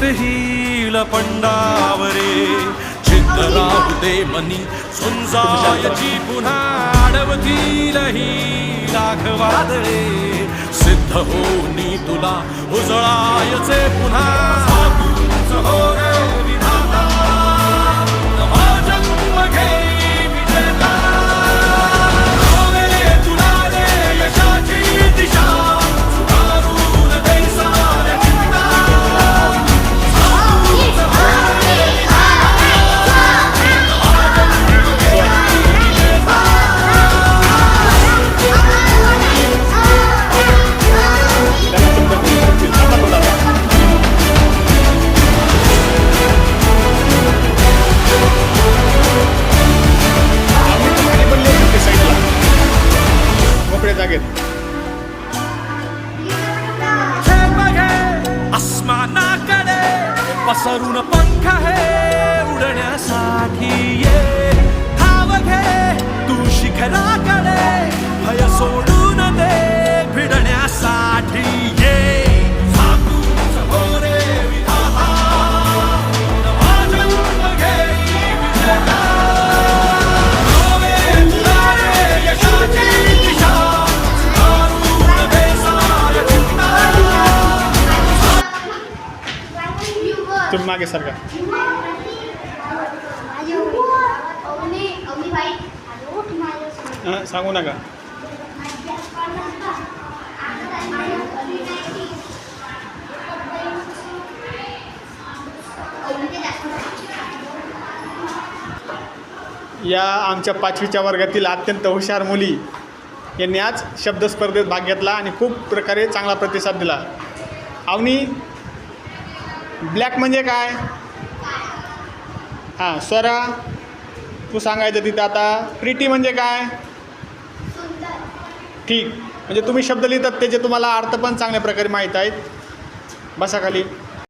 येतील पंडावरे चित्त राहू दे मनी सुंजायची पुन्हा अडवतील ही लाख वादळे सिद्ध होनी तुला उजळायचे पुन्हा हो रे विधाता नवा जन्म घेई विजेता होवे तुला रे यशाची दिशा सुधारून दे साऱ्या चिंता आसमानाकडे पसरून पंख है उडण्यासाठी ये धाव घे तू शिखराकडे भय सोडून दे भिडण्यासाठी ये सातूच हो रे विधाता नवा जन्म घेई विजेता होवे तुला रे यशाची दिशा सुधारून दे साऱ्या चिंता तुम्ही मागे सारखा सांगू नका. या आमच्या 5वीच्या वर्गातील अत्यंत हुशार मुली यांनी आज शब्द स्पर्धेत भाग घेतला आणि खूप प्रकारे चांगला प्रतिसाद दिला. अवनी, ब्लॅक म्हणजे काय? हां, स्वरा तू सांगायचं तिथं आता. प्रीटी म्हणजे काय? ठीक, म्हणजे तुम्ही शब्द लिहितात त्याचे तुम्हाला अर्थ पण चांगल्या प्रकारे माहीत आहेत. बसा खाली.